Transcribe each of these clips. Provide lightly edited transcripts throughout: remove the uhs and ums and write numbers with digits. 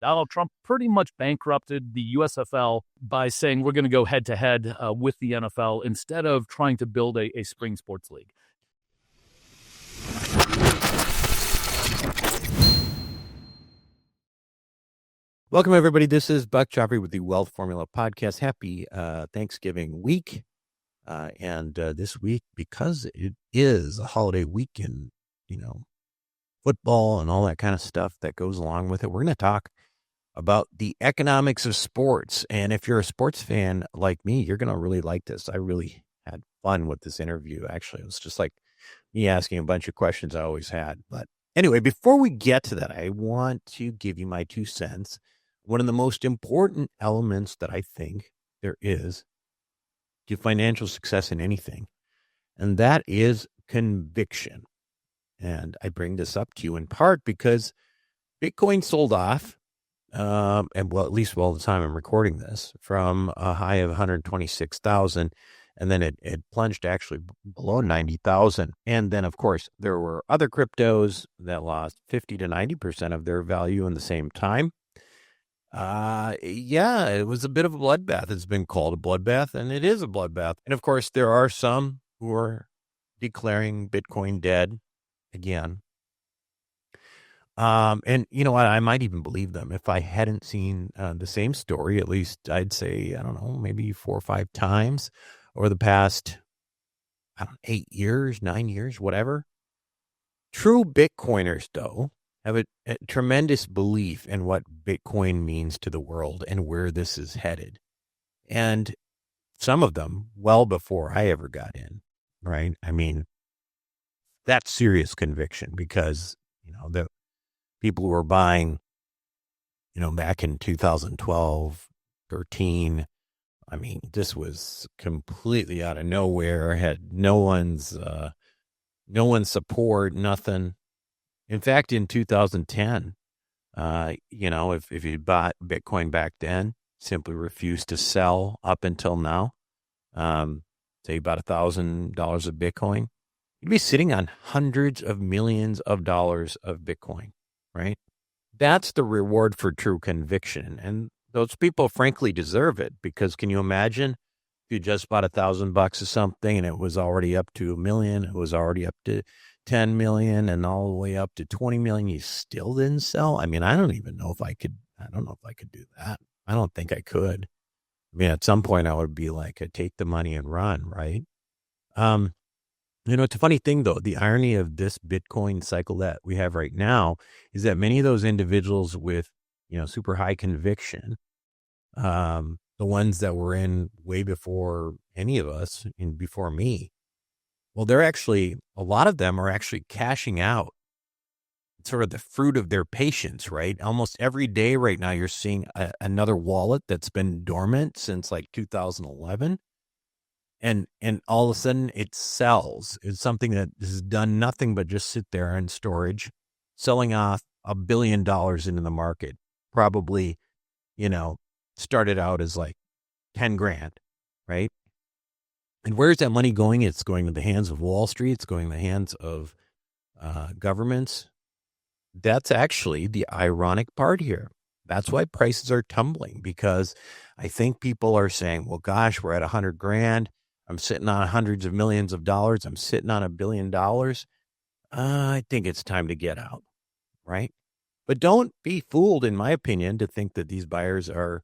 Donald Trump pretty much bankrupted the USFL by saying we're going to go head to head with the NFL instead of trying to build a spring sports league. Welcome, everybody. This is Buck Joffrey with the Wealth Formula Podcast. Happy Thanksgiving week. And this week, because it is a holiday weekend, football and all that kind of stuff that goes along with it, we're going to talk about the economics of sports. And if you're a sports fan like me, you're going to really like this. I really had fun with this interview. Actually, it was just like me asking a bunch of questions I always had. But anyway, before we get to that, I want to give you my 2 cents. One of the most important elements that I think there is to financial success in anything, and that is conviction. And I bring this up to you in part because Bitcoin sold off, at least the time I'm recording this, from a high of 126,000, and then it plunged actually below 90,000. And then, of course, there were other cryptos that lost 50 to 90% of their value in the same time. It was a bit of a bloodbath. It's been called a bloodbath, and it is a bloodbath. And of course, there are some who are declaring Bitcoin dead again. And you know what? I might even believe them if I hadn't seen the same story, at least I'd say, I don't know, maybe 4 or 5 times over the past, 8 years, 9 years, whatever. True Bitcoiners, though, have a tremendous belief in what Bitcoin means to the world and where this is headed. And some of them, well before I ever got in, right? I mean, that's serious conviction because, the people who were buying, back in 2012, 13, I mean, this was completely out of nowhere, had no one's support, nothing. In fact, in 2010, if you bought Bitcoin back then, simply refused to sell up until now, say about $1,000 of Bitcoin, you'd be sitting on hundreds of millions of dollars of Bitcoin, right? That's the reward for true conviction. And those people frankly deserve it because can you imagine if you just bought $1,000 of something and it was already up to $1 million, it was already up to 10 million and all the way up to 20 million, you still didn't sell? I mean, I don't know if I could do that. I don't think I could. I mean, at some point I would be like, take the money and run, right? It's a funny thing though. The irony of this Bitcoin cycle that we have right now is that many of those individuals with, super high conviction, the ones that were in way before any of us and before me, well, a lot of them are actually cashing out sort of the fruit of their patience, right? Almost every day right now, you're seeing another wallet that's been dormant since like 2011. And all of a sudden it sells. It's something that has done nothing but just sit there in storage, selling off $1 billion into the market. Probably, started out as like 10 grand, right? And where's that money going? It's going to the hands of Wall Street. It's going to the hands of governments. That's actually the ironic part here. That's why prices are tumbling, because I think people are saying, well, gosh, we're at 100 grand. I'm sitting on hundreds of millions of dollars. I'm sitting on $1 billion. I think it's time to get out, right? But don't be fooled, in my opinion, to think that these buyers are,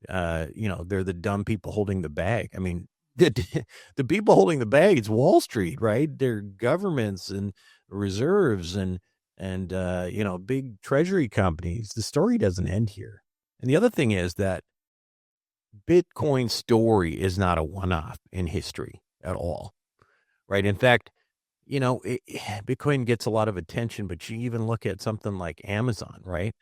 they're the dumb people holding the bag. I mean, the people holding the bag is Wall Street, right? They're governments and reserves and big treasury companies. The story doesn't end here. And the other thing is that Bitcoin story is not a one-off in history at all, right? In fact, Bitcoin gets a lot of attention, but you even look at something like Amazon, right?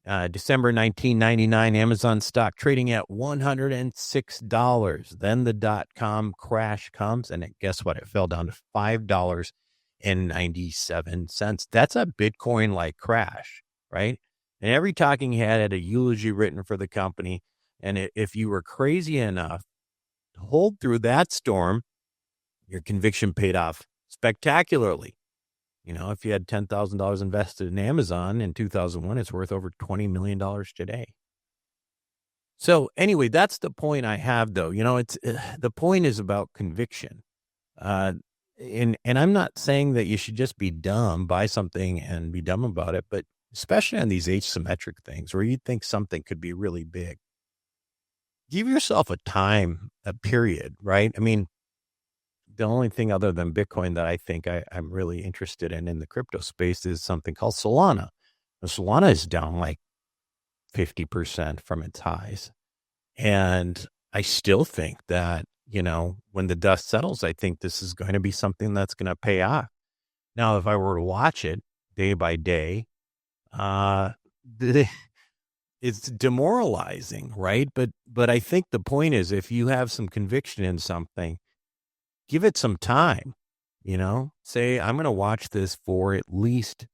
December 1999, Amazon stock trading at $106. Then the dot-com crash comes, and guess what? It fell down to $5.97. That's a Bitcoin-like crash, right? And every talking head had a eulogy written for the company. And if you were crazy enough to hold through that storm, your conviction paid off spectacularly. If you had $10,000 invested in Amazon in 2001, it's worth over $20 million today. So anyway, that's the point I have, though. It's the point is about conviction. And I'm not saying that you should just be dumb, buy something and be dumb about it, but especially on these asymmetric things where you think something could be really big, give yourself a period, right? I mean, the only thing other than Bitcoin that I think I'm really interested in the crypto space is something called Solana. Now, Solana is down like 50% from its highs. And I still think that, when the dust settles, I think this is going to be something that's going to pay off. Now, if I were to watch it day by day, it's demoralizing, right? But I think the point is, if you have some conviction in something, give it some time, say, I'm going to watch this for at least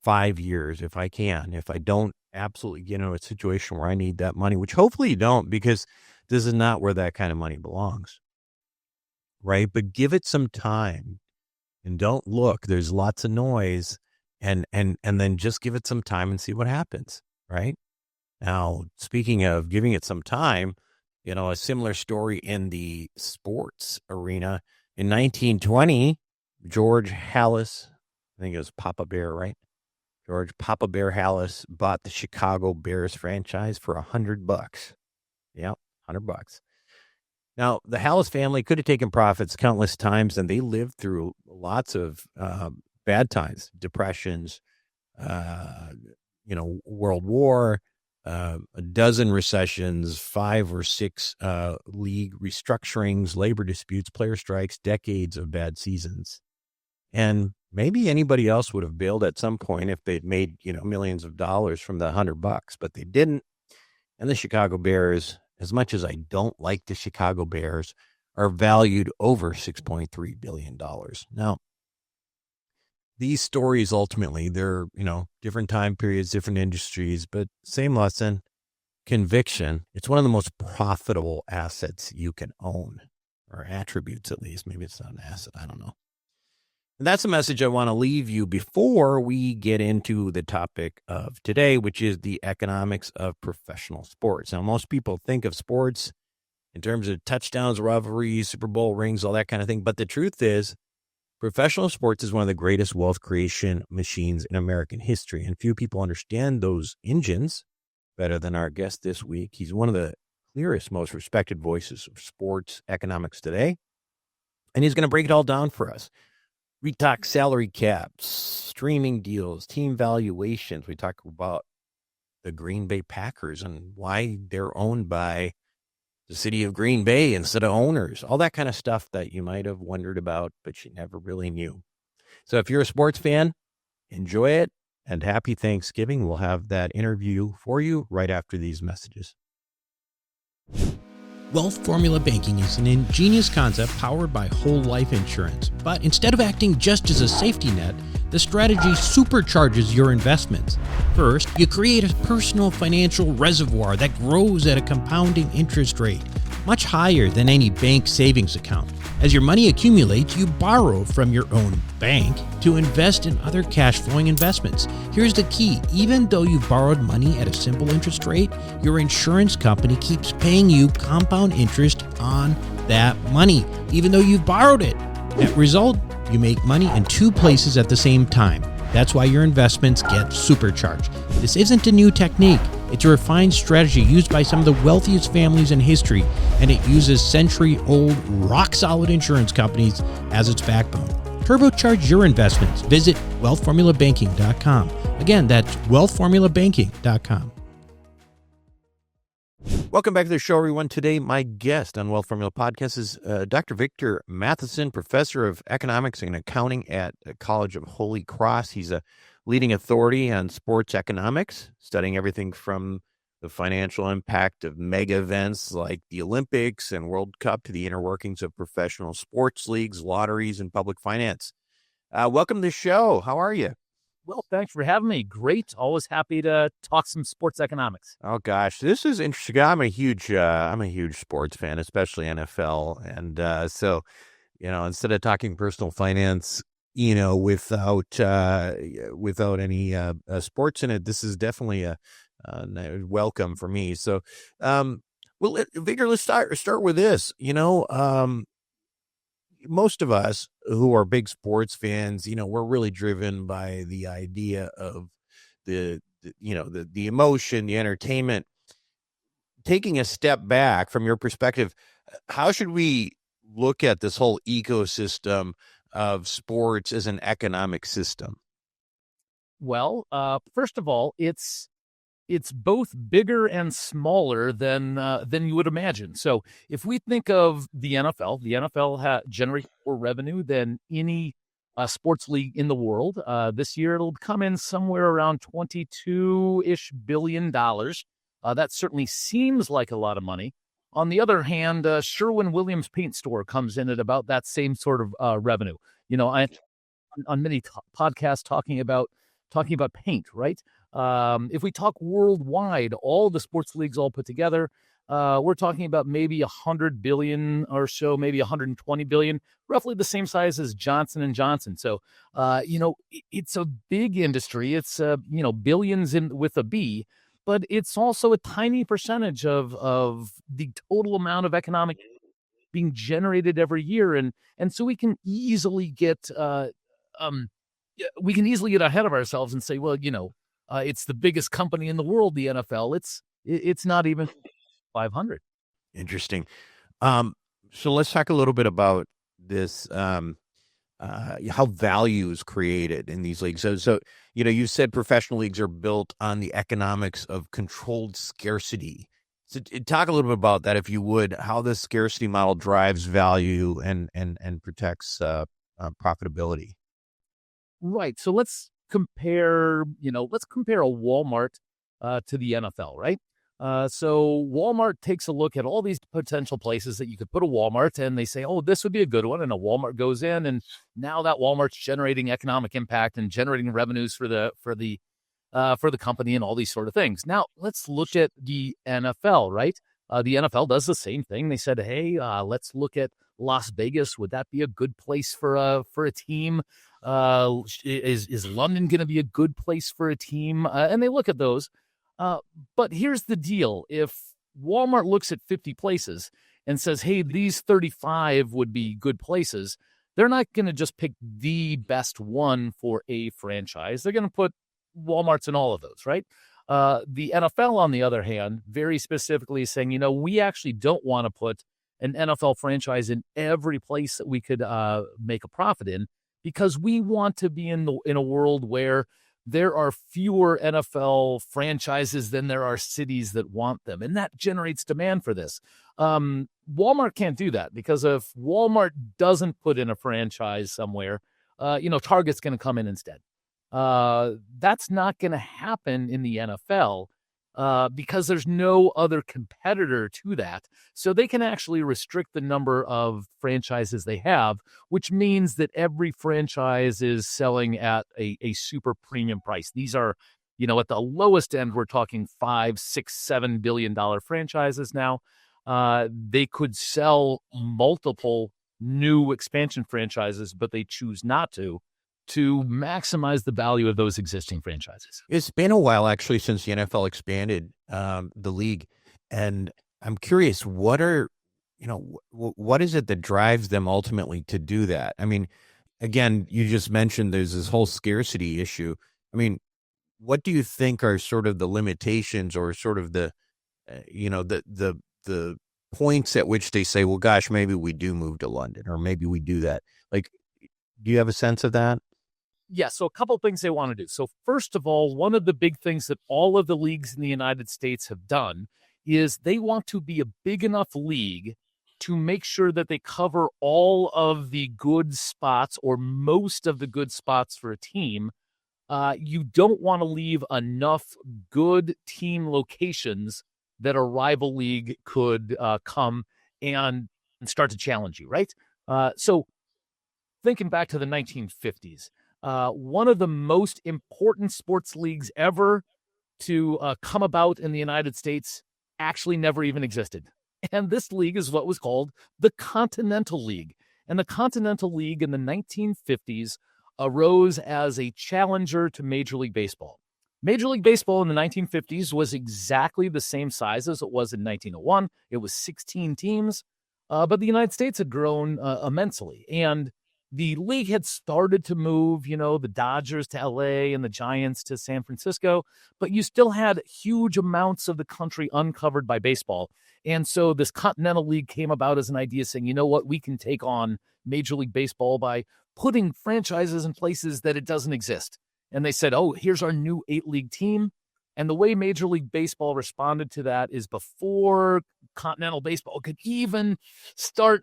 5 years if I can. If I don't absolutely get into a situation where I need that money, which hopefully you don't, because this is not where that kind of money belongs, right? But give it some time and don't look. There's lots of noise, and then just give it some time and see what happens, right? Now, speaking of giving it some time, a similar story in the sports arena. In 1920, George Halas, I think it was Papa Bear, right? George Papa Bear Halas bought the Chicago Bears franchise for $100. Yep, $100. Now, the Halas family could have taken profits countless times, and they lived through lots of bad times, depressions, World War, a dozen recessions, 5 or 6 league restructurings, labor disputes, player strikes, decades of bad seasons. And maybe anybody else would have bailed at some point if they'd made, millions of dollars from the $100, but they didn't. And the Chicago Bears, as much as I don't like the Chicago Bears, are valued over $6.3 billion. Now, these stories ultimately, they're, different time periods, different industries, but same lesson, conviction. It's one of the most profitable assets you can own, or attributes at least. Maybe it's not an asset. I don't know. And that's a message I want to leave you before we get into the topic of today, which is the economics of professional sports. Now, most people think of sports in terms of touchdowns, rivalries, Super Bowl rings, all that kind of thing. But the truth is, professional sports is one of the greatest wealth creation machines in American history. And few people understand those engines better than our guest this week. He's one of the clearest, most respected voices of sports economics today. And he's going to break it all down for us. We talk salary caps, streaming deals, team valuations. We talk about the Green Bay Packers and why they're owned by the city of Green Bay instead of owners, all that kind of stuff that you might have wondered about, but you never really knew. So if you're a sports fan, enjoy it, and happy Thanksgiving. We'll have that interview for you right after these messages. Wealth Formula Banking is an ingenious concept powered by whole life insurance. But instead of acting just as a safety net, the strategy supercharges your investments. First, you create a personal financial reservoir that grows at a compounding interest rate, much higher than any bank savings account. As your money accumulates, you borrow from your own bank to invest in other cash-flowing investments. Here's the key. Even though you've borrowed money at a simple interest rate, your insurance company keeps paying you compound interest on that money, even though you've borrowed it. Net result, you make money in 2 places at the same time. That's why your investments get supercharged. This isn't a new technique. It's a refined strategy used by some of the wealthiest families in history, and it uses century-old, rock-solid insurance companies as its backbone. Turbocharge your investments. Visit wealthformulabanking.com. Again, that's wealthformulabanking.com. Welcome back to the show, everyone. Today, my guest on Wealth Formula Podcast is Dr. Victor Matheson, professor of economics and accounting at the College of Holy Cross. He's a leading authority on sports economics, studying everything from the financial impact of mega events like the Olympics and World Cup to the inner workings of professional sports leagues, lotteries, and public finance. Welcome to the show. How are you? Well, thanks for having me. Great. Always happy to talk some sports economics. Oh gosh, this is interesting. I'm a huge sports fan, especially NFL, and so instead of talking personal finance, without any sports in it. This is definitely a welcome for me. So, Victor, let's start with this. Most of us who are big sports fans, we're really driven by the idea of the emotion, the entertainment. Taking a step back from your perspective, how should we look at this whole ecosystem of sports as an economic system? Well, first of all, it's both bigger and smaller than you would imagine. So if we think of the NFL generates more revenue than any sports league in the world. This year, it'll come in somewhere around $22-ish billion. That certainly seems like a lot of money. On the other hand, Sherwin-Williams Paint Store comes in at about that same sort of revenue. I on many podcasts talking about paint, right? If we talk worldwide, all the sports leagues all put together, we're talking about maybe 100 billion or so, maybe 120 billion, roughly the same size as Johnson and Johnson. So, it's a big industry. It's billions with a B, but it's also a tiny percentage of the total amount of economic being generated every year, and so we can easily get ahead of ourselves and say, well, it's the biggest company in the world, the NFL. It's not even 500. Interesting. So let's talk a little bit about this, how value is created in these leagues. So you said professional leagues are built on the economics of controlled scarcity. So talk a little bit about that, if you would, how this scarcity model drives value and protects profitability. Right. So let's compare a Walmart to the NFL, right? So Walmart takes a look at all these potential places that you could put a Walmart, and they say, oh, this would be a good one. And a Walmart goes in, and now that Walmart's generating economic impact and generating revenues for the company and all these sort of things. Now let's look at the NFL, right? The NFL does the same thing. They said, hey, let's look at Las Vegas. Would that be a good place for a team? Is London going to be a good place for a team? And they look at those. But here's the deal. If Walmart looks at 50 places and says, hey, these 35 would be good places, they're not going to just pick the best one for a franchise. They're going to put Walmarts in all of those, right? The NFL, on the other hand, very specifically is saying, we actually don't want to put an NFL franchise in every place that we could make a profit in, because we want to be in a world where there are fewer NFL franchises than there are cities that want them. And that generates demand for this. Walmart can't do that, because if Walmart doesn't put in a franchise somewhere, Target's going to come in instead. That's not going to happen in the NFL because there's no other competitor to that. So they can actually restrict the number of franchises they have, which means that every franchise is selling at a super premium price. These are, at the lowest end, we're talking $5, $6, $7 billion franchises now. They could sell multiple new expansion franchises, but they choose not to maximize the value of those existing franchises. It's been a while, actually, since the NFL expanded the league. And I'm curious, what is it that drives them ultimately to do that? I mean, again, you just mentioned there's this whole scarcity issue. I mean, what do you think are sort of the limitations, or sort of the points at which they say, well, gosh, maybe we do move to London, or maybe we do that? Like, do you have a sense of that? Yeah, so a couple of things they want to do. So first of all, one of the big things that all of the leagues in the United States have done is they want to be a big enough league to make sure that they cover all of the good spots, or most of the good spots for a team. You don't want to leave enough good team locations that a rival league could come and start to challenge you, right? So thinking back to the 1950s, one of the most important sports leagues ever to come about in the United States actually never even existed. And this league is what was called the Continental League. And the Continental League in the 1950s arose as a challenger to Major League Baseball. Major League Baseball in the 1950s was exactly the same size as it was in 1901. It was 16 teams, but the United States had grown immensely. And the league had started to move, the Dodgers to LA and the Giants to San Francisco, but you still had huge amounts of the country uncovered by baseball. And so this Continental League came about as an idea saying, you know what, we can take on Major League Baseball by putting franchises in places that it doesn't exist. And they said, oh, here's our new 8-league team. And the way Major League Baseball responded to that is before Continental Baseball could even start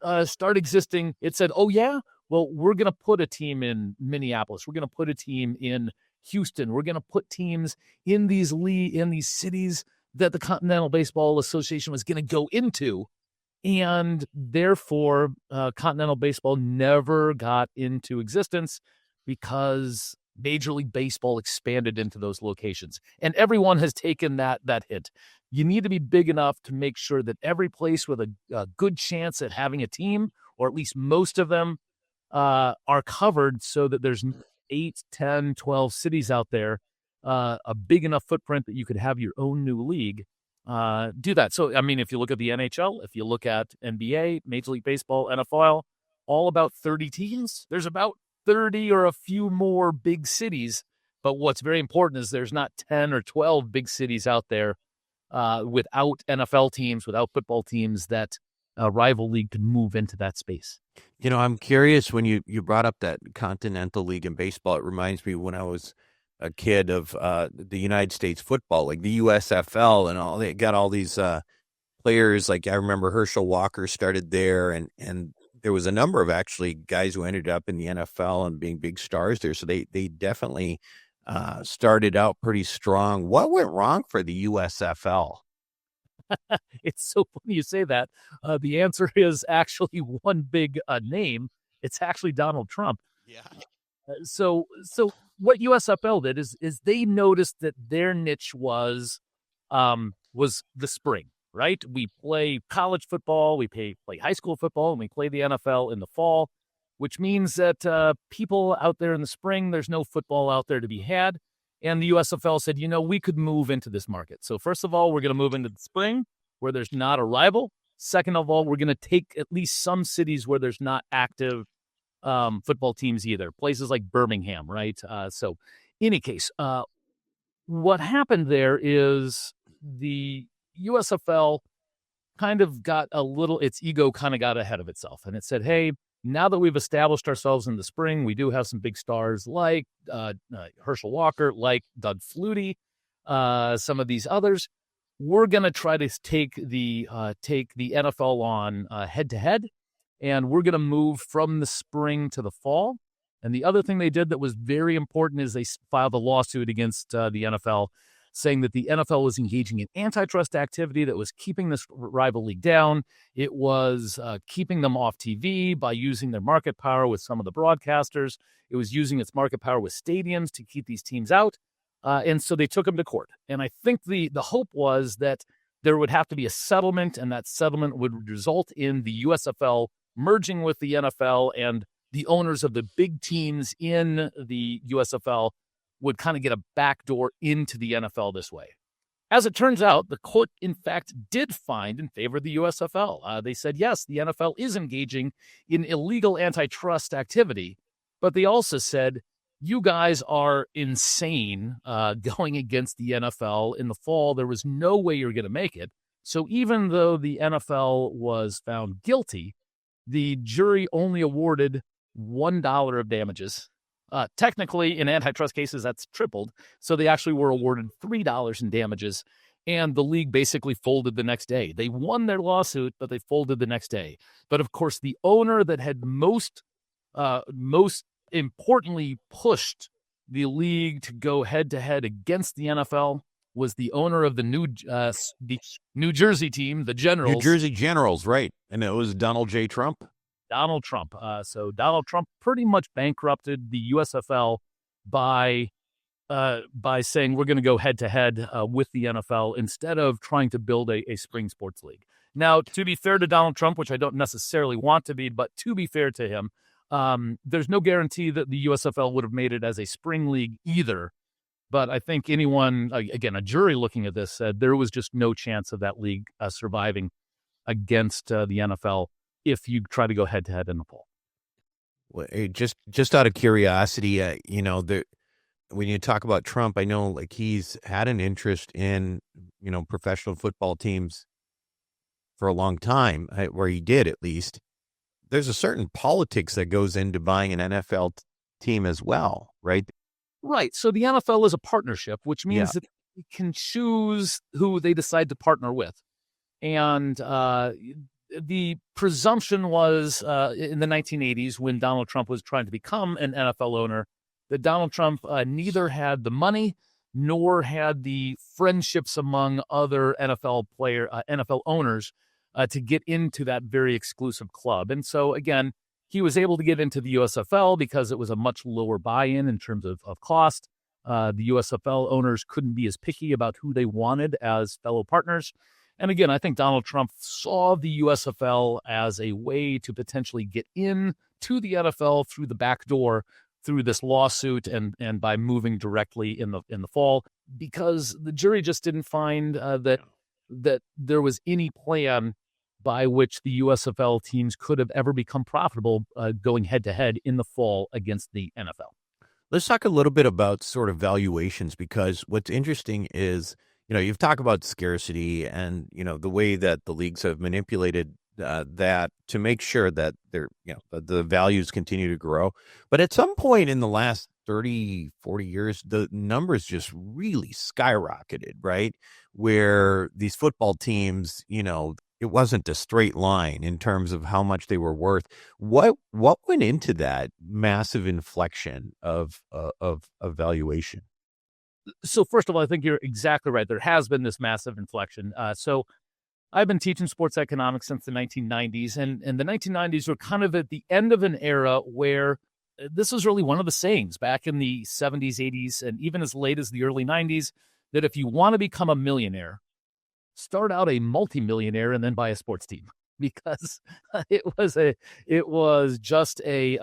existing, it said, oh, yeah, well, we're going to put a team in Minneapolis. We're going to put a team in Houston. We're going to put teams in these cities that the Continental Baseball Association was going to go into. And therefore, Continental Baseball never got into existence because Major League Baseball expanded into those locations. And everyone has taken that hint. You need to be big enough to make sure that every place with a good chance at having a team, or at least most of them, are covered so that there's 8, 10, 12 cities out there, a big enough footprint that you could have your own new league. Do that. So, I mean, if you look at the NHL, if you look at NBA, Major League Baseball, NFL, all about 30 teams. There's about 30 or a few more big cities. But what's very important is there's not 10 or 12 big cities out there without NFL teams, without football teams that a rival league could move into that space. I'm curious when you brought up that Continental League in baseball. It reminds me when I was a kid of the United States football, like the USFL and all. They got all these players. Like I remember Herschel Walker started there, and there was a number of actually guys who ended up in the NFL and being big stars there. So they definitely started out pretty strong. What went wrong for the USFL? It's so funny you say that. The answer is actually one big name. It's actually Donald Trump. Yeah. So what USFL did is they noticed that their niche was the spring, right? We play college football, we play high school football, and we play the NFL in the fall, which means that people out there in the spring, there's no football out there to be had. And the USFL said, we could move into this market. So first of all, we're going to move into the spring where there's not a rival. Second of all, we're going to take at least some cities where there's not active football teams either. Places like Birmingham, right? So in any case, what happened there is the USFL kind of got its ego kind of got ahead of itself. And it said, hey, now that we've established ourselves in the spring, we do have some big stars like Herschel Walker, like Doug Flutie, some of these others. We're going to try to take the NFL on head-to-head, and we're going to move from the spring to the fall. And the other thing they did that was very important is they filed a lawsuit against the NFL, saying that the NFL was engaging in antitrust activity that was keeping this rival league down. It was keeping them off TV by using their market power with some of the broadcasters. It was using its market power with stadiums to keep these teams out. And so they took them to court. And I think the hope was that there would have to be a settlement, and that settlement would result in the USFL merging with the NFL, and the owners of the big teams in the USFL would kind of get a backdoor into the NFL this way. As it turns out, the court, in fact, did find in favor of the USFL. They said, yes, the NFL is engaging in illegal antitrust activity, but they also said, you guys are insane going against the NFL in the fall. There was no way you're going to make it. So even though the NFL was found guilty, the jury only awarded $1 of damages. Technically, in antitrust cases, that's tripled. So they actually were awarded $3 in damages, and the league basically folded the next day. They won their lawsuit, but they folded the next day. But of course, the owner that had most importantly pushed the league to go head-to-head against the NFL was the owner of the New Jersey team, the Generals. New Jersey Generals, right. And it was Donald J. Trump. Donald Trump. So Donald Trump pretty much bankrupted the USFL by saying we're going to go head-to-head with the NFL instead of trying to build a spring sports league. Now, to be fair to Donald Trump, which I don't necessarily want to be, but to be fair to him, There's no guarantee that the USFL would have made it as a spring league either. But I think anyone, again, a jury looking at this said there was just no chance of that league surviving against the NFL if you try to go head to head in the fall. Well, just out of curiosity, when you talk about Trump, I know like he's had an interest in, professional football teams for a long time, where he did at least. There's a certain politics that goes into buying an NFL team as well, right? Right. So the NFL is a partnership, which means that they can choose who they decide to partner with. And the presumption was in the 1980s when Donald Trump was trying to become an NFL owner that Donald Trump neither had the money nor had the friendships among other NFL owners to get into that very exclusive club. And so, again, he was able to get into the USFL because it was a much lower buy-in in terms of cost. The USFL owners couldn't be as picky about who they wanted as fellow partners. And again, I think Donald Trump saw the USFL as a way to potentially get in to the NFL through the back door through this lawsuit and by moving directly in the fall, because the jury just didn't find that there was any plan by which the USFL teams could have ever become profitable going head-to-head in the fall against the NFL. Let's talk a little bit about sort of valuations, because what's interesting is, you've talked about scarcity and, the way that the leagues have manipulated that to make sure that the values continue to grow. But at some point in the last 30, 40 years, the numbers just really skyrocketed, right? Where these football teams, it wasn't a straight line in terms of how much they were worth. What went into that massive inflection of valuation? So first of all, I think you're exactly right. There has been this massive inflection. So I've been teaching sports economics since the 1990s, and the 1990s were kind of at the end of an era where this was really one of the sayings back in the 70s, 80s, and even as late as the early 90s, that if you want to become a millionaire, start out a multimillionaire and then buy a sports team, because it was just a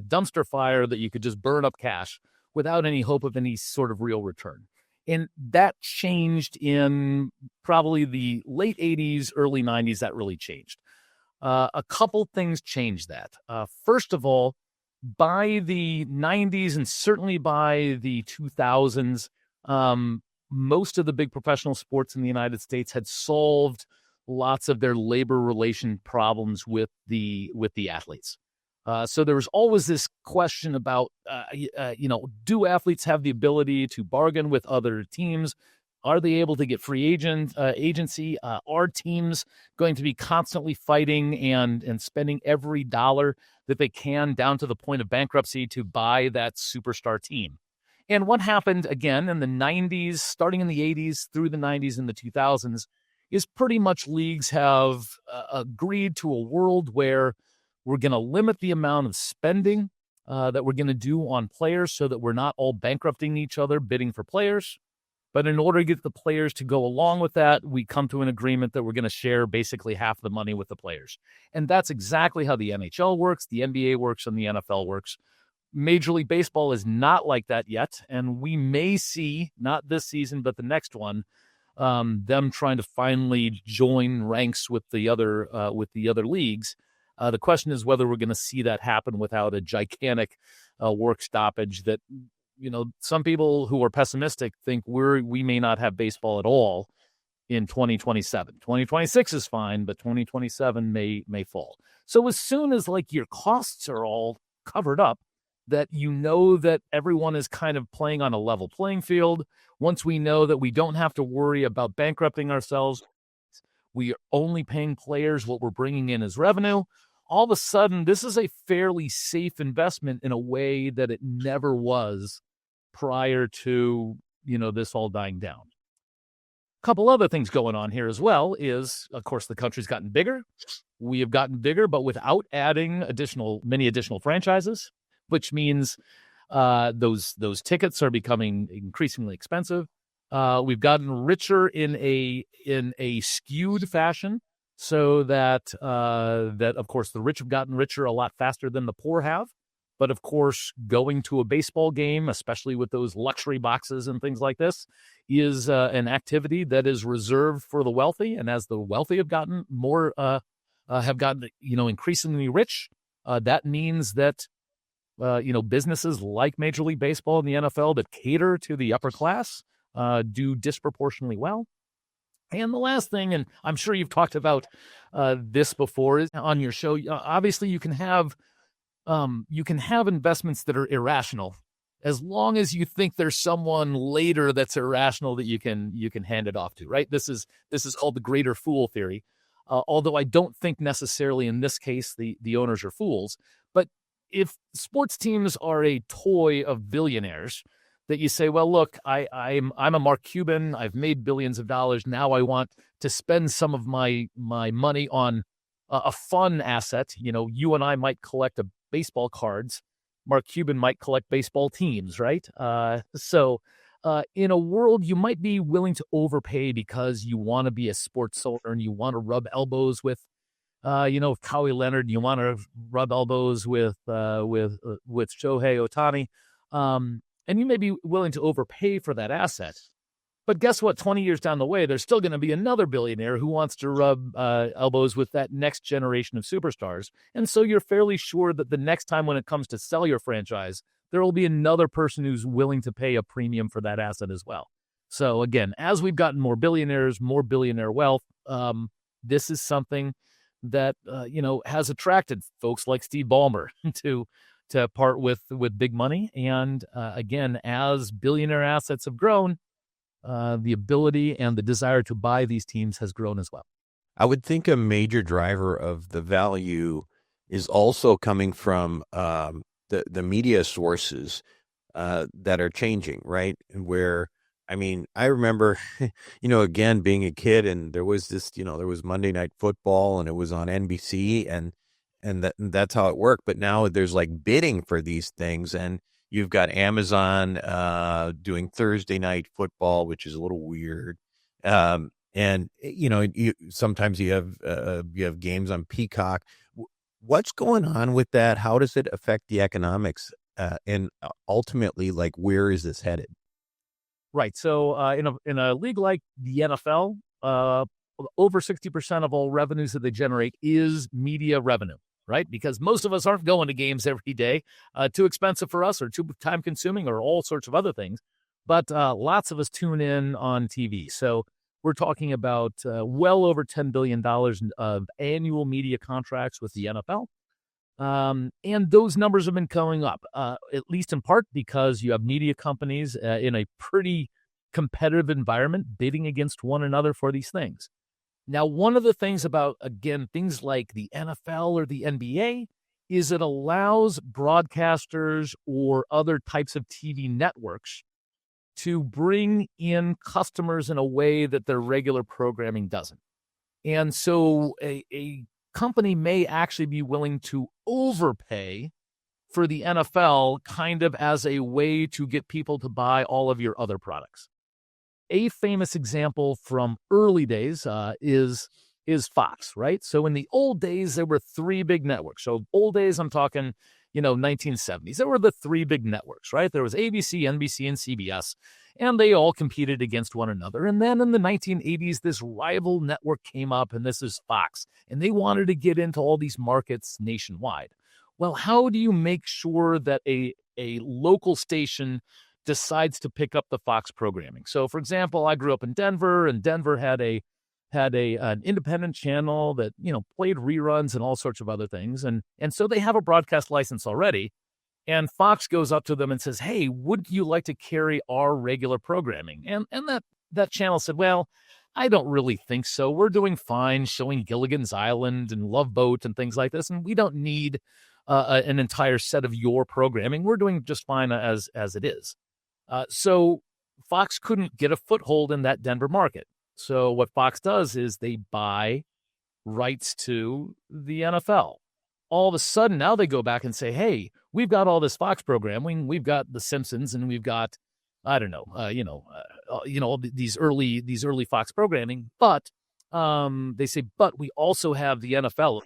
dumpster fire that you could just burn up cash without any hope of any sort of real return. And that changed in probably the late 80s, early 90s. That really changed. A couple things changed that. First of all, by the 90s and certainly by the 2000s, most of the big professional sports in the United States had solved lots of their labor relation problems with the athletes. So there was always this question about, do athletes have the ability to bargain with other teams? Are they able to get free agency? Are teams going to be constantly fighting and spending every dollar that they can down to the point of bankruptcy to buy that superstar team? And what happened again in the 90s, starting in the 80s through the 90s and the 2000s, is pretty much leagues have agreed to a world where we're going to limit the amount of spending that we're going to do on players so that we're not all bankrupting each other bidding for players. But in order to get the players to go along with that, we come to an agreement that we're going to share basically half the money with the players. And that's exactly how the NHL works, the NBA works, and the NFL works. Major League Baseball is not like that yet, and we may see, not this season, but the next one, them trying to finally join ranks with the other leagues. The question is whether we're going to see that happen without a gigantic work stoppage that, some people who are pessimistic think we may not have baseball at all in 2027. 2026 is fine, but 2027 may fall. So as soon as your costs are all covered up, that that everyone is kind of playing on a level playing field, once we know that we don't have to worry about bankrupting ourselves, we are only paying players what we're bringing in as revenue, all of a sudden, this is a fairly safe investment in a way that it never was prior to, this all dying down. A couple other things going on here as well is, of course, the country's gotten bigger. We have gotten bigger, but without adding many additional franchises, which means those tickets are becoming increasingly expensive. We've gotten richer in a skewed fashion. so that of course the rich have gotten richer a lot faster than the poor have. But of course, going to a baseball game, especially with those luxury boxes and things like this, is an activity that is reserved for the wealthy. And as the wealthy have gotten increasingly rich, that means that businesses like Major League Baseball and the NFL that cater to the upper class do disproportionately well. And the last thing, and I'm sure you've talked about this before is on your show. Obviously, you can have investments that are irrational, as long as you think there's someone later that's irrational that you can hand it off to. Right? This is called the greater fool theory. Although I don't think necessarily in this case the owners are fools, but if sports teams are a toy of billionaires, that you say, well, look, I'm a Mark Cuban. I've made billions of dollars. Now I want to spend some of my money on a fun asset. You and I might collect baseball cards. Mark Cuban might collect baseball teams, right? So in a world, you might be willing to overpay because you want to be a sports owner and you want to rub elbows with Kawhi Leonard. You want to rub elbows with Shohei Ohtani. And you may be willing to overpay for that asset. But guess what? 20 years down the way, there's still going to be another billionaire who wants to rub elbows with that next generation of superstars. And so you're fairly sure that the next time when it comes to sell your franchise, there will be another person who's willing to pay a premium for that asset as well. So again, as we've gotten more billionaires, more billionaire wealth, this is something that, has attracted folks like Steve Ballmer to part with big money. And again, as billionaire assets have grown, the ability and the desire to buy these teams has grown as well. I would think a major driver of the value is also coming from the media sources that are changing, right? Where, I remember, again, being a kid, and there was this, there was Monday Night Football, and it was on NBC, and that's how it worked. But now there's like bidding for these things, and you've got Amazon doing Thursday Night Football, which is a little weird. And sometimes you have games on Peacock. What's going on with that? How does it affect the economics? And ultimately, like, where is this headed? Right. So in a league like the NFL, over 60% of all revenues that they generate is media revenue. Right? Because most of us aren't going to games every day, too expensive for us or too time consuming or all sorts of other things. But lots of us tune in on TV. So we're talking about well over $10 billion of annual media contracts with the NFL. And those numbers have been going up, at least in part because you have media companies in a pretty competitive environment bidding against one another for these things. Now, one of the things about, again, things like the NFL or the NBA is it allows broadcasters or other types of TV networks to bring in customers in a way that their regular programming doesn't. And so a company may actually be willing to overpay for the NFL kind of as a way to get people to buy all of your other products. A famous example from early days is Fox, right? So in the old days, there were three big networks. So old days, I'm talking, 1970s. There were the three big networks, right? There was ABC, NBC, and CBS, and they all competed against one another. And then in the 1980s, this rival network came up, and this is Fox, and they wanted to get into all these markets nationwide. Well, how do you make sure that a local station decides to pick up the Fox programming? So, for example, I grew up in Denver, and Denver had an independent channel that played reruns and all sorts of other things, and so they have a broadcast license already. And Fox goes up to them and says, "Hey, would you like to carry our regular programming?" And that channel said, "Well, I don't really think so. We're doing fine showing Gilligan's Island and Love Boat and things like this, and we don't need an entire set of your programming. We're doing just fine as it is." So Fox couldn't get a foothold in that Denver market. So what Fox does is they buy rights to the NFL. All of a sudden, now they go back and say, "Hey, we've got all this Fox programming. We've got The Simpsons, and we've got, I don't know, all these early Fox programming. But They say, but we also have the NFL.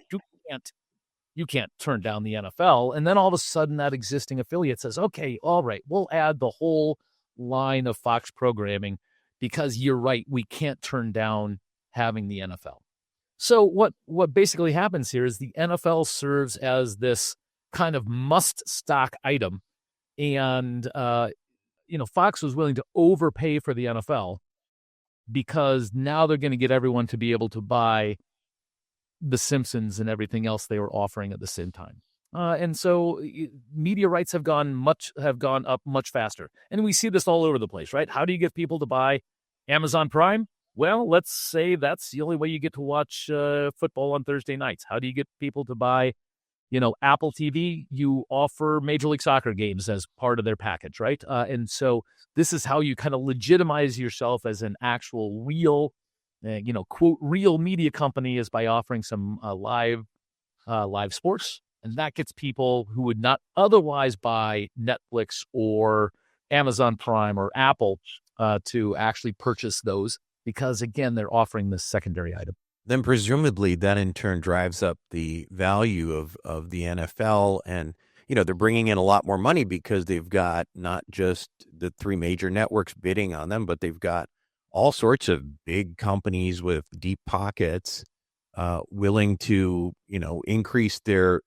You can't turn down the NFL. And then all of a sudden that existing affiliate says, okay, all right, we'll add the whole line of Fox programming because you're right, we can't turn down having the NFL. So what basically happens here is the NFL serves as this kind of must stock item. And, Fox was willing to overpay for the NFL because now they're going to get everyone to be able to buy The Simpsons and everything else they were offering at the same time. And so media rights have gone up much faster. And we see this all over the place, right? How do you get people to buy Amazon Prime? Well, let's say that's the only way you get to watch football on Thursday nights. How do you get people to buy, Apple TV? You offer Major League Soccer games as part of their package, right? And so this is how you kind of legitimize yourself as an actual real, quote, real media company, is by offering some live sports. And that gets people who would not otherwise buy Netflix or Amazon Prime or Apple to actually purchase those because, again, they're offering this secondary item. Then presumably that in turn drives up the value of the NFL. And, they're bringing in a lot more money because they've got not just the three major networks bidding on them, but they've got all sorts of big companies with deep pockets willing to, increase their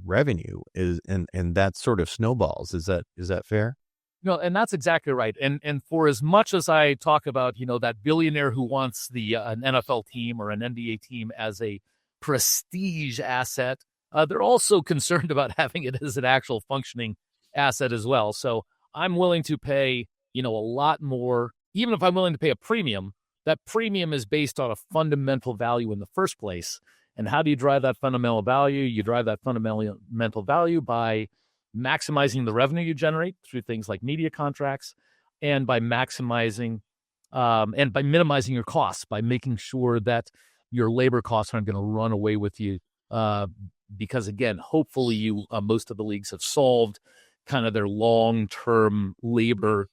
revenue and that sort of snowballs. Is that fair? No, and that's exactly right. And for as much as I talk about, that billionaire who wants an NFL team or an NBA team as a prestige asset, they're also concerned about having it as an actual functioning asset as well. So I'm willing to pay, a lot more, even if I'm willing to pay a premium. That premium is based on a fundamental value in the first place. And how do you drive that fundamental value? You drive that fundamental value by maximizing the revenue you generate through things like media contracts, and by maximizing and by minimizing your costs, by making sure that your labor costs aren't going to run away with you. Because again, hopefully most of the leagues have solved kind of their long-term labor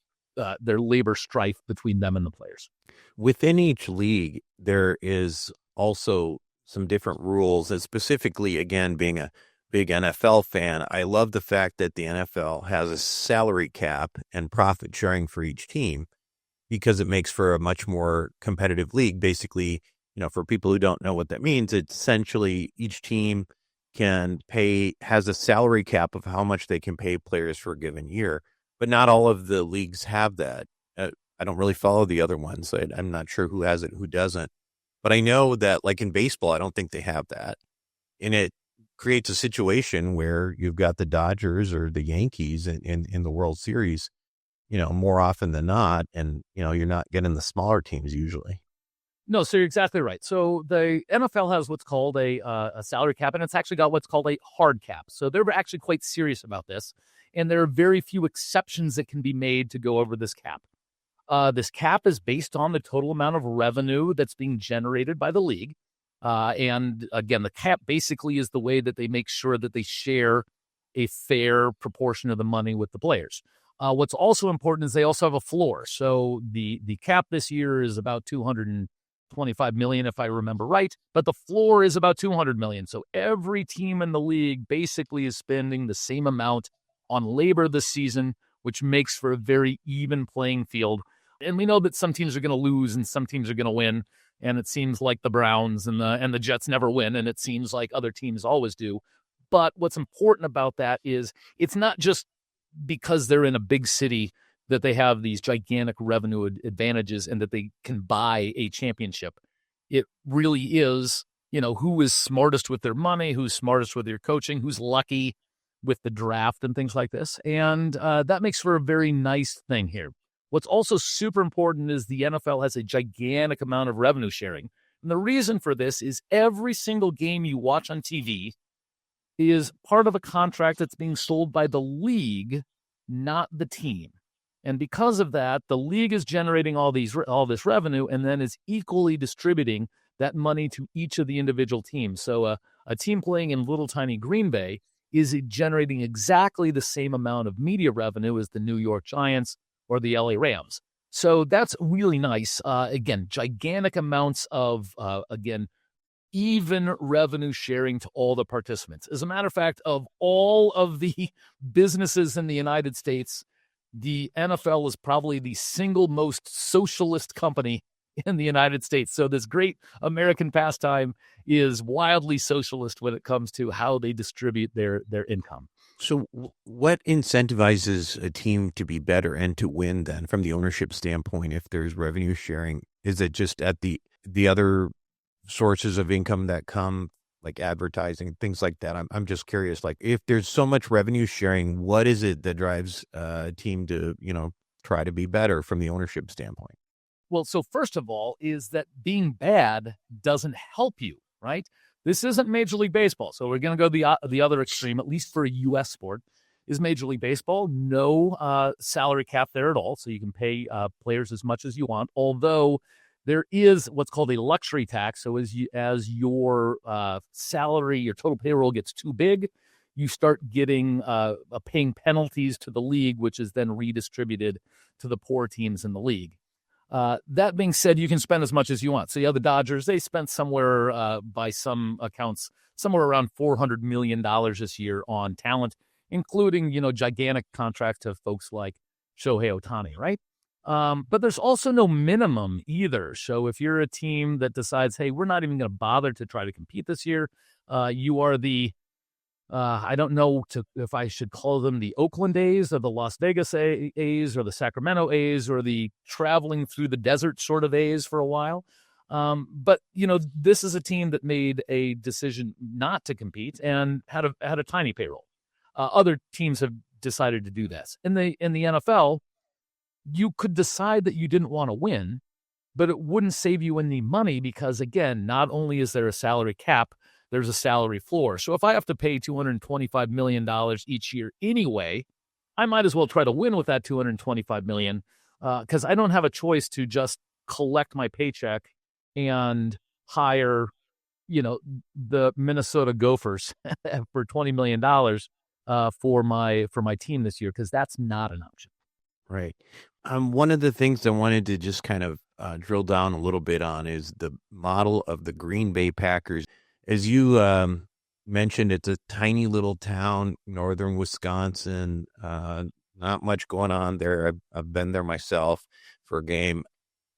strife between them and the players. Within each league, there is also some different rules, and specifically, again, being a big NFL fan, I love the fact that the NFL has a salary cap and profit sharing for each team because it makes for a much more competitive league. Basically, for people who don't know what that means, it's essentially each team has a salary cap of how much they can pay players for a given year, but not all of the leagues have that. I don't really follow the other ones. I'm not sure who has it, who doesn't, but I know that like in baseball, I don't think they have that. And it creates a situation where you've got the Dodgers or the Yankees in the World Series, more often than not. And, you're not getting the smaller teams usually. No, so you're exactly right. So the NFL has what's called a salary cap, and it's actually got what's called a hard cap. So they're actually quite serious about this. And there are very few exceptions that can be made to go over this cap. This cap is based on the total amount of revenue that's being generated by the league. And again, the cap basically is the way that they make sure that they share a fair proportion of the money with the players. What's also important is they also have a floor. So the cap this year is about $225 million, if I remember right, but the floor is about $200 million. So every team in the league basically is spending the same amount on labor this season, which makes for a very even playing field. And we know that some teams are going to lose and some teams are going to win. And it seems like the Browns and the Jets never win, and it seems like other teams always do. But what's important about that is it's not just because they're in a big city that they have these gigantic revenue advantages and that they can buy a championship. It really is, who is smartest with their money, who's smartest with their coaching, who's lucky with the draft and things like this. And that makes for a very nice thing here. What's also super important is the NFL has a gigantic amount of revenue sharing. And the reason for this is every single game you watch on TV is part of a contract that's being sold by the league, not the team. And because of that, the league is generating all this revenue and then is equally distributing that money to each of the individual teams. So a team playing in little tiny Green Bay is generating exactly the same amount of media revenue as the New York Giants or the LA Rams. So that's really nice. Again, gigantic amounts of, even revenue sharing to all the participants. As a matter of fact, of all of the businesses in the United States, the NFL is probably the single most socialist company in the United States. So this great American pastime is wildly socialist when it comes to how they distribute their income. So what incentivizes a team to be better and to win then from the ownership standpoint if there's revenue sharing? Is it just at the other sources of income that come, like advertising, things like that? I'm just curious, like if there's so much revenue sharing, what is it that drives a team to, try to be better from the ownership standpoint? Well, so first of all, is that being bad doesn't help you, right? This isn't Major League Baseball. So we're going to go the other extreme, at least for a U.S. sport, is Major League Baseball. No salary cap there at all. So you can pay players as much as you want, although there is what's called a luxury tax. So as your salary, your total payroll gets too big, you start getting paying penalties to the league, which is then redistributed to the poor teams in the league. That being said, you can spend as much as you want. So you have the Dodgers. They spent somewhere, by some accounts, somewhere around $400 million this year on talent, including, gigantic contracts to folks like Shohei Ohtani, right? But there's also no minimum either. So if you're a team that decides, hey, we're not even going to bother to try to compete this year, you are the I don't know if I should call them the Oakland A's or the Las Vegas A's or the Sacramento A's or the traveling through the desert sort of A's for a while. But this is a team that made a decision not to compete and had a tiny payroll. Other teams have decided to do this. In the NFL, you could decide that you didn't want to win, but it wouldn't save you any money because, again, not only is there a salary cap, there's a salary floor. So if I have to pay $225 million each year anyway, I might as well try to win with that $225 million because I don't have a choice to just collect my paycheck and hire, the Minnesota Gophers for $20 million for my team this year because that's not an option. Right. One of the things I wanted to just kind of drill down a little bit on is the model of the Green Bay Packers. As you mentioned, it's a tiny little town, northern Wisconsin, not much going on there. I've been there myself for a game.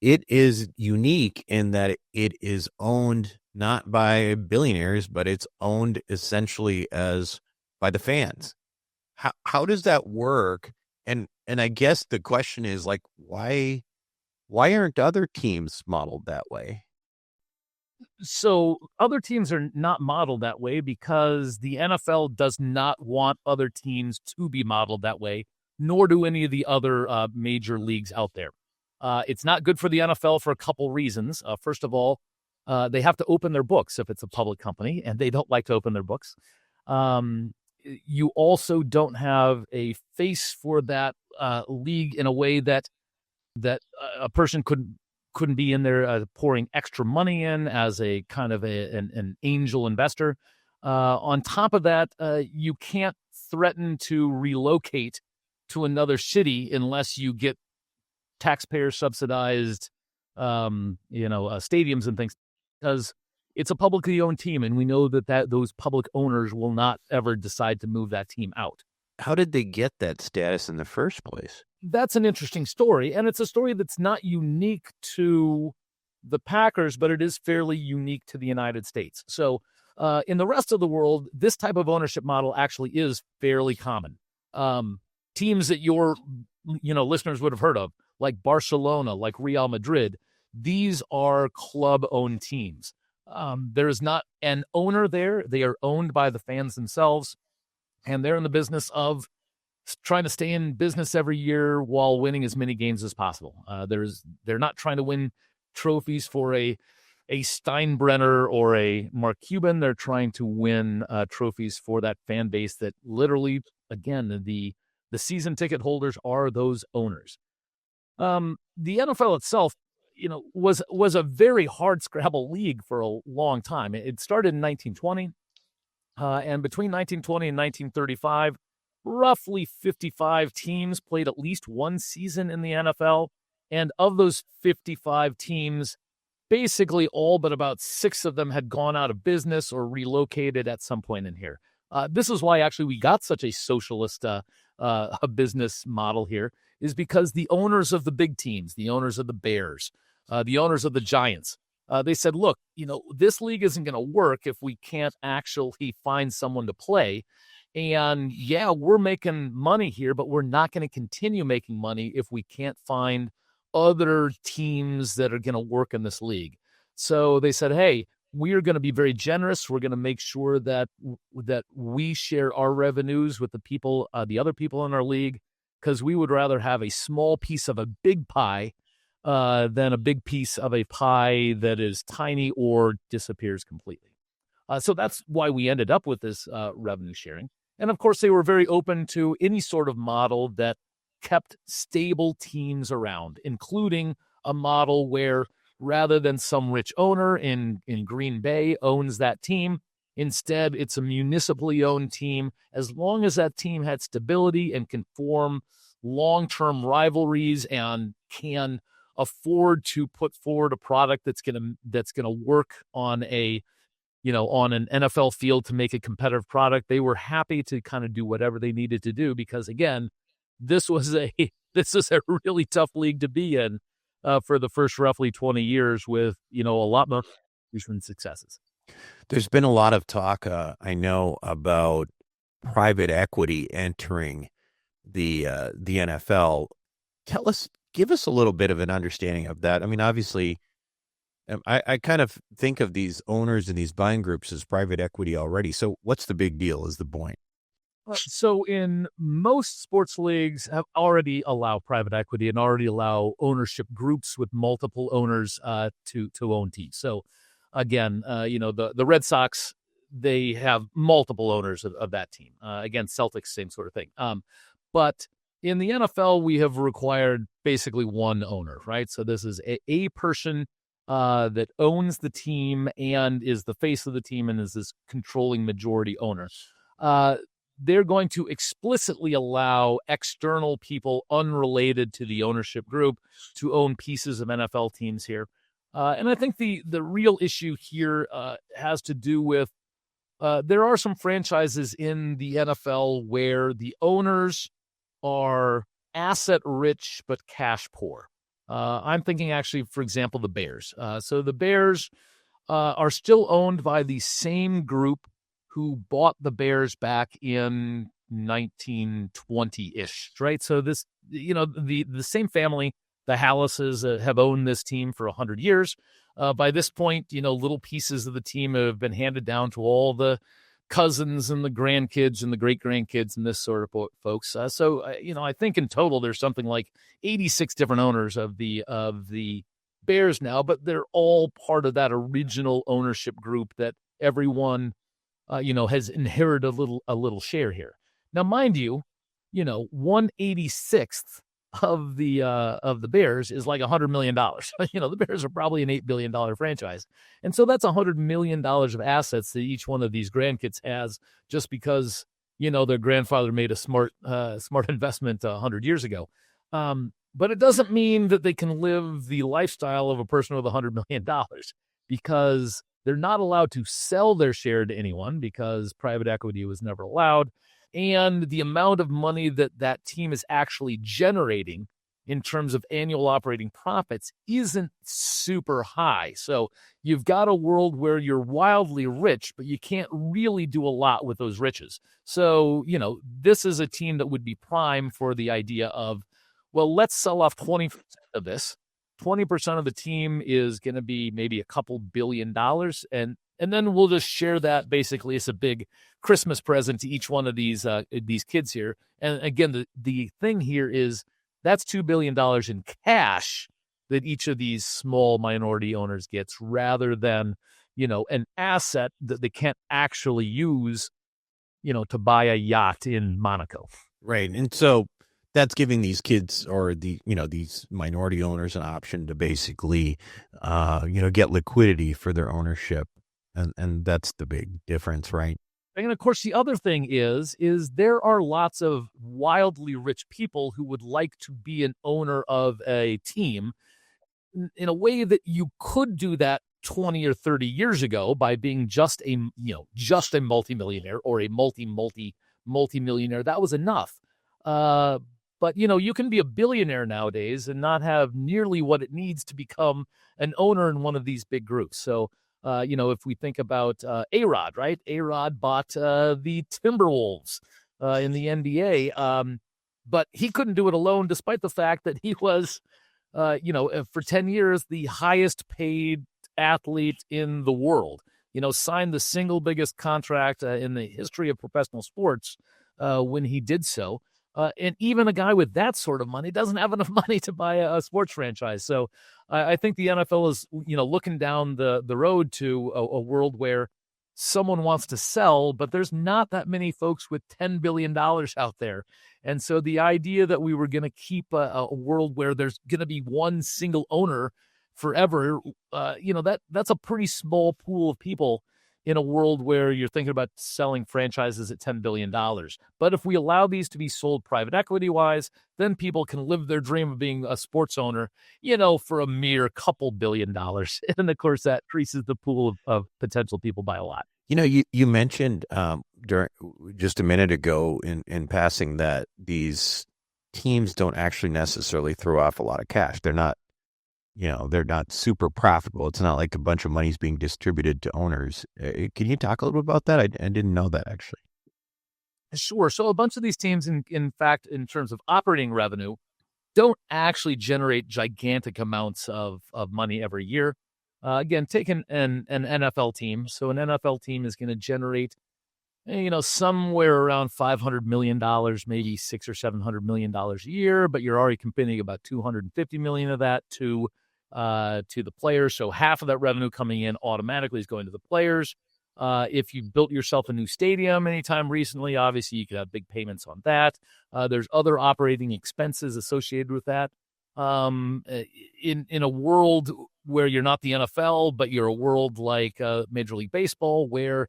It is unique in that it is owned not by billionaires, but it's owned essentially by the fans. How does that work? And I guess the question is like, why aren't other teams modeled that way? So other teams are not modeled that way because the NFL does not want other teams to be modeled that way, nor do any of the other major leagues out there. It's not good for the NFL for a couple reasons. First of all, they have to open their books if it's a public company, and they don't like to open their books. You also don't have a face for that league in a way that a person couldn't be in there pouring extra money in as a kind of an angel investor. On top of that, you can't threaten to relocate to another city unless you get taxpayer subsidized, stadiums and things, because it's a publicly owned team, and we know that those public owners will not ever decide to move that team out. How did they get that status in the first place? That's an interesting story, and it's a story that's not unique to the Packers, but it is fairly unique to the United States. So in the rest of the world, this type of ownership model actually is fairly common. Teams that your listeners would have heard of, like Barcelona, like Real Madrid, these are club-owned teams. There is not an owner there. They are owned by the fans themselves, and they're in the business of trying to stay in business every year while winning as many games as possible. They're not trying to win trophies for a Steinbrenner or a Mark Cuban. They're trying to win trophies for that fan base that literally, again, the season ticket holders are those owners. The NFL itself, was a very hard scrabble league for a long time. It started in 1920, and between 1920 and 1935, roughly 55 teams played at least one season in the NFL. And of those 55 teams, basically all but about 6 of them had gone out of business or relocated at some point in here. This is why actually we got such a socialist a business model here, is because the owners of the big teams, the owners of the Bears, the owners of the Giants, they said, look, this league isn't going to work if we can't actually find someone to play. And yeah, we're making money here, but we're not going to continue making money if we can't find other teams that are going to work in this league. So they said, hey, we are going to be very generous. We're going to make sure that we share our revenues with the other people in our league, because we would rather have a small piece of a big pie than a big piece of a pie that is tiny or disappears completely. So that's why we ended up with this revenue sharing. And of course, they were very open to any sort of model that kept stable teams around, including a model where rather than some rich owner in Green Bay owns that team, instead it's a municipally owned team. As long as that team had stability and can form long-term rivalries and can afford to put forward a product that's gonna work on on an NFL field to make a competitive product, they were happy to kind of do whatever they needed to do, because again, this is a really tough league to be in for the first roughly 20 years with, a lot more recent successes. There's been a lot of talk, I know, about private equity entering the NFL. Give us a little bit of an understanding of that. I mean, obviously, I kind of think of these owners and these buying groups as private equity already. So what's the big deal is the point? So in most sports leagues have already allow private equity and already allow ownership groups with multiple owners to own teams. So again, the Red Sox, they have multiple owners of that team. Again, Celtics, same sort of thing. But in the NFL, we have required basically one owner, right? So this is a person that owns the team and is the face of the team and is this controlling majority owner. They're going to explicitly allow external people unrelated to the ownership group to own pieces of NFL teams here. And I think the real issue here has to do with there are some franchises in the NFL where the owners are asset rich but cash poor. I'm thinking actually, for example, the Bears. So the Bears are still owned by the same group who bought the Bears back in 1920-ish, right? So this, the same family, the Hallases, have owned this team for 100 years. By this point, little pieces of the team have been handed down to all the cousins and the grandkids and the great-grandkids and this sort of folks. So I think in total there's something like 86 different owners of the Bears now, but they're all part of that original ownership group that everyone has inherited a little share here. Now, mind you, 1/86th of the Bears is like $100 million. The Bears are probably an $8 billion franchise. And so that's $100 million of assets that each one of these grandkids has just because, their grandfather made a smart investment 100 years ago. But it doesn't mean that they can live the lifestyle of a person with $100 million, because they're not allowed to sell their share to anyone because private equity was never allowed. And the amount of money that team is actually generating in terms of annual operating profits isn't super high. So you've got a world where you're wildly rich, but you can't really do a lot with those riches. So, this is a team that would be prime for the idea of, well, let's sell off 20% of this. 20% of the team is going to be maybe a couple $2 billion. And then we'll just share that basically as a big Christmas present to each one of these kids here. And again, the thing here is that's $2 billion in cash that each of these small minority owners gets, rather than, an asset that they can't actually use, to buy a yacht in Monaco. Right. And so that's giving these kids or these minority owners an option to basically, get liquidity for their ownership. And that's the big difference, right? And of course, the other thing is there are lots of wildly rich people who would like to be an owner of a team in a way that you could do that 20 or 30 years ago by being just a multimillionaire or a multimillionaire. That was enough. But you can be a billionaire nowadays and not have nearly what it needs to become an owner in one of these big groups. So, if we think about A-Rod, right? A-Rod bought the Timberwolves in the NBA, but he couldn't do it alone, despite the fact that he was, for 10 years, the highest paid athlete in the world. Signed the single biggest contract in the history of professional sports when he did so. And even a guy with that sort of money doesn't have enough money to buy a sports franchise. So I think the NFL is, looking down the road to a world where someone wants to sell, but there's not that many folks with $10 billion out there. And so the idea that we were going to keep a world where there's going to be one single owner forever, that's a pretty small pool of people in a world where you're thinking about selling franchises at $10 billion. But if we allow these to be sold private equity-wise, then people can live their dream of being a sports owner, for a mere couple $1 billion. And, of course, that increases the pool of potential people by a lot. You mentioned during just a minute ago in passing that these teams don't actually necessarily throw off a lot of cash. They're not super profitable. It's not like a bunch of money's being distributed to owners. Can you talk a little bit about that? I didn't know that, actually. Sure. So a bunch of these teams, in fact, in terms of operating revenue, don't actually generate gigantic amounts of money every year. Again, take an NFL team. So an NFL team is going to generate, somewhere around $500 million, maybe $600 or $700 million a year, but you're already committing about $250 million of that to the players. So half of that revenue coming in automatically is going to the players. If you built yourself a new stadium anytime recently, obviously you could have big payments on that. There's other operating expenses associated with that. In a world where you're not the NFL, but you're a world like Major League Baseball, where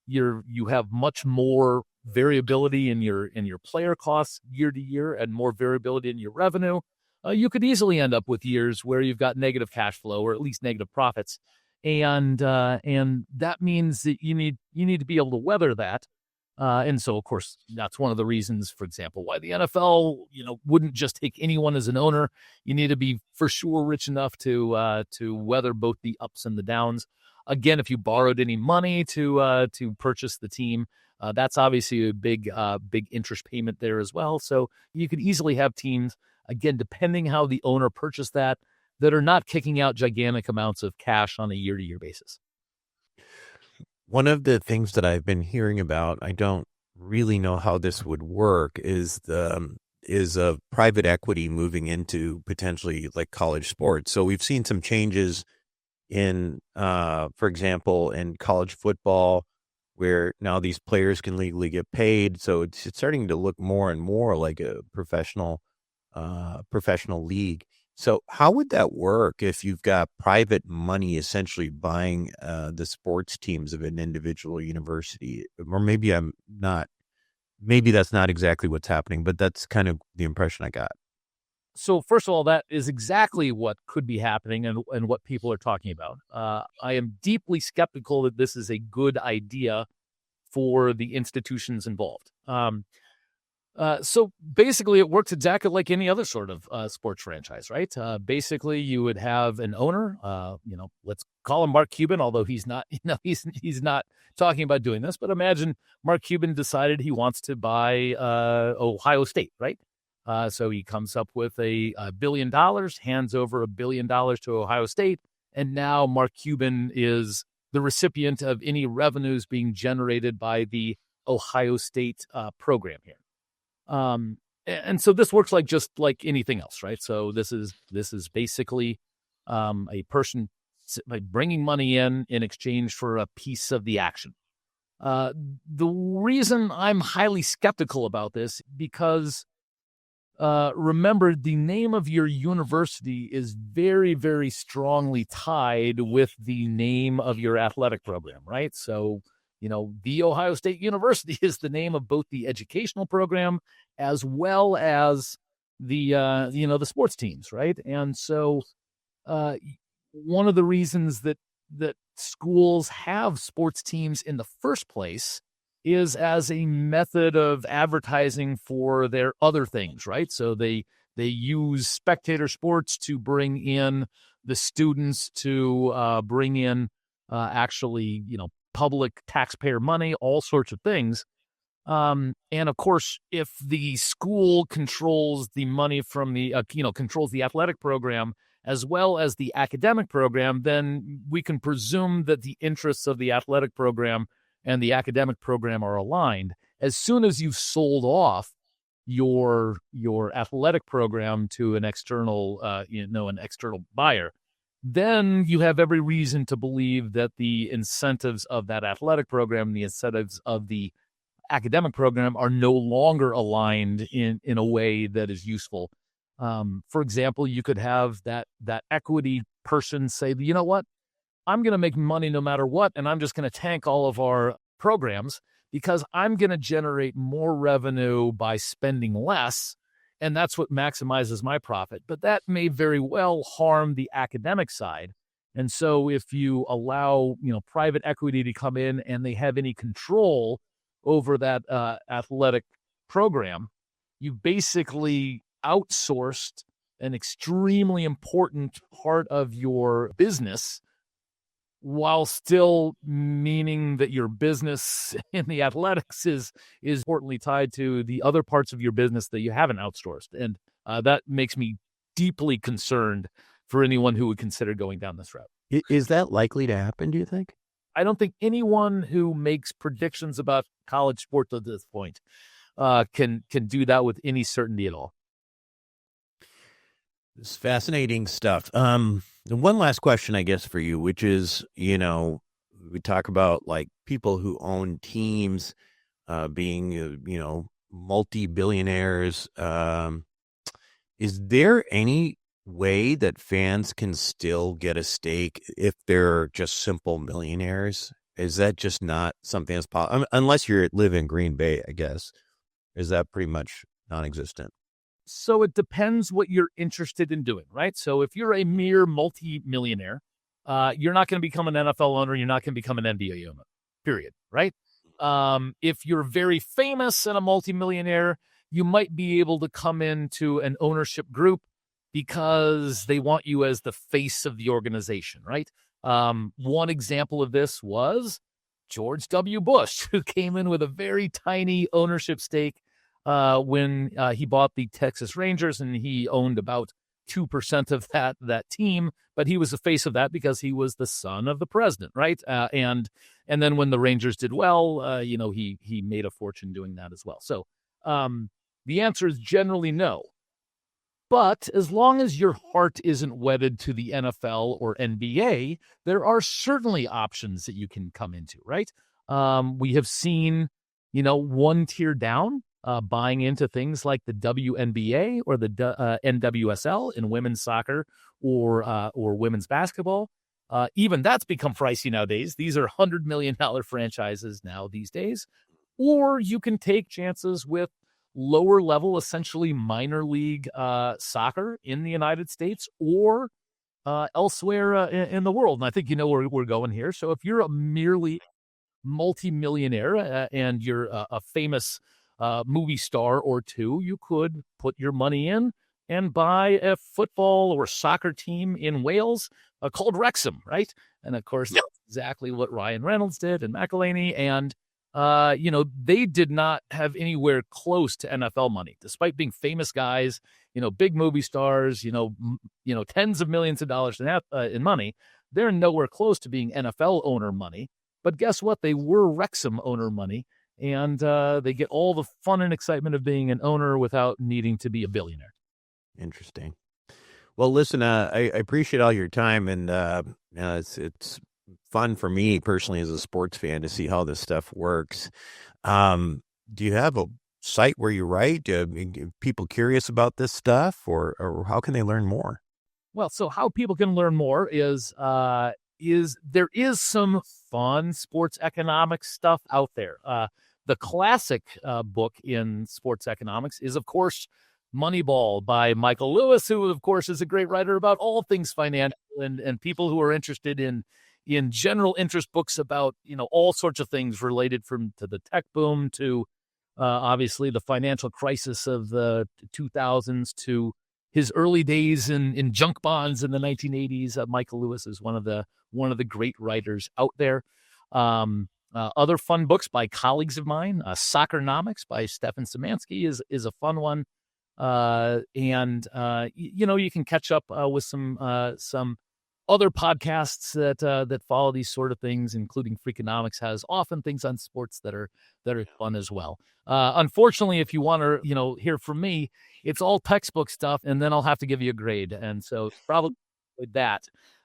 you have much more variability in your player costs year to year and more variability in your revenue, you could easily end up with years where you've got negative cash flow or at least negative profits, and that means that you need to be able to weather that. And so, of course, that's one of the reasons, for example, why the NFL, wouldn't just take anyone as an owner. You need to be for sure rich enough to weather both the ups and the downs. Again, if you borrowed any money to purchase the team, that's obviously a big interest payment there as well. So you could easily have teams, again, depending how the owner purchased that are not kicking out gigantic amounts of cash on a year-to-year basis. One of the things that I've been hearing about, I don't really know how this would work, is private equity moving into potentially like college sports. So we've seen some changes in, for example, in college football, where now these players can legally get paid. So it's starting to look more and more like a professional league. So how would that work if you've got private money essentially buying the sports teams of an individual university? Or maybe that's not exactly what's happening, but that's kind of the impression I got. So first of all, that is exactly what could be happening and what people are talking about. I am deeply skeptical that this is a good idea for the institutions involved. So basically, it works exactly like any other sort of sports franchise, right? Basically, you would have an owner. Let's call him Mark Cuban, although he's not. He's not talking about doing this. But imagine Mark Cuban decided he wants to buy Ohio State, right? So he comes up with $1 billion, hands over $1 billion to Ohio State, and now Mark Cuban is the recipient of any revenues being generated by the Ohio State program here. And so this works just like anything else, right? So this is basically a person bringing money in exchange for a piece of the action. The reason I'm highly skeptical about this, because remember, the name of your university is very, very strongly tied with the name of your athletic program, right? So The Ohio State University is the name of both the educational program as well as the sports teams, right? And so one of the reasons that schools have sports teams in the first place is as a method of advertising for their other things, right? So they use spectator sports to bring in the students, to bring in actually, public taxpayer money, all sorts of things. And of course, if the school controls the money from controls the athletic program as well as the academic program, then we can presume that the interests of the athletic program and the academic program are aligned. As soon as you've sold off your athletic program to an external buyer, then you have every reason to believe that the incentives of that athletic program, the incentives of the academic program are no longer aligned in a way that is useful. For example, you could have that equity person say, you know what, I'm going to make money no matter what, and I'm just going to tank all of our programs because I'm going to generate more revenue by spending less, and that's what maximizes my profit. But that may very well harm the academic side. And so if you allow, private equity to come in and they have any control over that athletic program, you basically outsourced an extremely important part of your business while still meaning that your business in the athletics is importantly tied to the other parts of your business that you haven't outsourced. And that makes me deeply concerned for anyone who would consider going down this route. Is that likely to happen, do you think? I don't think anyone who makes predictions about college sports at this point can do that with any certainty at all. It's fascinating stuff. And one last question, I guess, for you, which is, we talk about like people who own teams being, multi-billionaires. Is there any way that fans can still get a stake if they're just simple millionaires? Is that just not something that's possible? Unless you live in Green Bay, I guess. Is that pretty much non-existent? So it depends what you're interested in doing, right? So if you're a mere multi-millionaire, you're not going to become an NFL owner. You're not going to become an NBA owner, period, right? If you're very famous and a multi-millionaire, you might be able to come into an ownership group because they want you as the face of the organization, right? One example of this was George W. Bush, who came in with a very tiny ownership stake when he bought the Texas Rangers, and he owned about 2% of that team, but he was the face of that because he was the son of the president, right? And then when the Rangers did well, he made a fortune doing that as well. So the answer is generally no. But as long as your heart isn't wedded to the NFL or NBA, there are certainly options that you can come into, right? We have seen, one tier down, buying into things like the WNBA or the NWSL in women's soccer or women's basketball. Even that's become pricey nowadays. These are $100 million franchises now these days. Or you can take chances with lower level, essentially minor league soccer in the United States or elsewhere in the world. And I think you know where we're going here. So if you're a merely multimillionaire and you're a famous movie star or two, you could put your money in and buy a football or soccer team in Wales called Wrexham, right? And of course, that's exactly what Ryan Reynolds did and McElhaney. And they did not have anywhere close to NFL money, despite being famous guys, big movie stars, tens of millions of dollars in money. They're nowhere close to being NFL owner money. But guess what? They were Wrexham owner money, and they get all the fun and excitement of being an owner without needing to be a billionaire. Interesting. Well, listen, I appreciate all your time, and it's fun for me personally as a sports fan to see how this stuff works. Do you have a site where you write? Are people curious about this stuff, or how can they learn more? Well, so how people can learn more is there is some fun sports economics stuff out there. The classic book in sports economics is, of course, Moneyball by Michael Lewis, who, of course, is a great writer about all things financial and people who are interested in general interest books about, all sorts of things related to the tech boom to obviously the financial crisis of the 2000s to his early days in junk bonds in the 1980s. Michael Lewis is one of the great writers out there. Other fun books by colleagues of mine, Soccernomics by Stefan Szymanski is a fun one. You can catch up with some other podcasts that follow these sort of things, including Freakonomics has often things on sports that are fun as well. Unfortunately, if you want to, hear from me, it's all textbook stuff, and then I'll have to give you a grade. And so probably with that.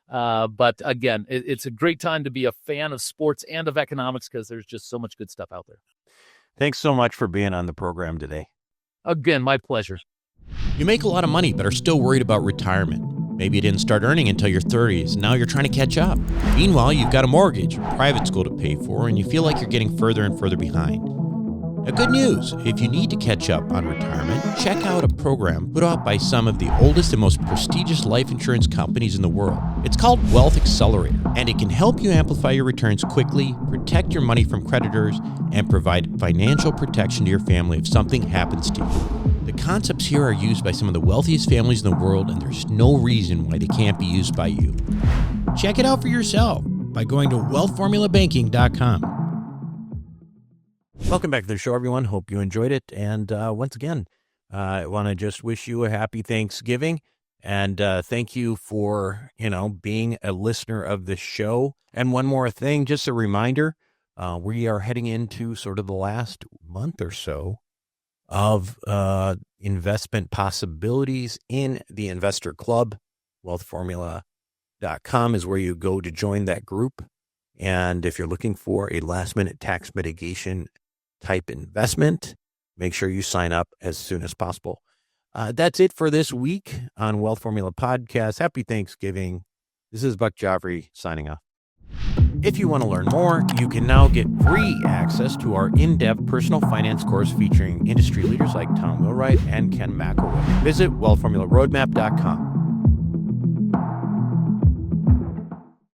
But again, it's a great time to be a fan of sports and of economics because there's just so much good stuff out there. Thanks so much for being on the program today. Again, my pleasure. You make a lot of money, but are still worried about retirement. Maybe you didn't start earning until your 30s, and now you're trying to catch up. Meanwhile, you've got a mortgage, private school to pay for, and you feel like you're getting further and further behind. Now, good news, if you need to catch up on retirement, check out a program put out by some of the oldest and most prestigious life insurance companies in the world. It's called Wealth Accelerator, and it can help you amplify your returns quickly, protect your money from creditors, and provide financial protection to your family if something happens to you. The concepts here are used by some of the wealthiest families in the world, and there's no reason why they can't be used by you. Check it out for yourself by going to wealthformulabanking.com. Welcome back to the show, everyone. Hope you enjoyed it. And once again, I want to just wish you a happy Thanksgiving. And thank you for, being a listener of this show. And one more thing, just a reminder, we are heading into sort of the last month or so of investment possibilities in the Investor Club. Wealthformula.com is where you go to join that group. And if you're looking for a last-minute tax mitigation type investment, make sure you sign up as soon as possible. That's it for this week on Wealth Formula Podcast. Happy Thanksgiving. This is Buck Joffrey signing off. If you want to learn more, you can now get free access to our in-depth personal finance course featuring industry leaders like Tom Wheelwright and Ken McElroy. Visit wealthformularoadmap.com.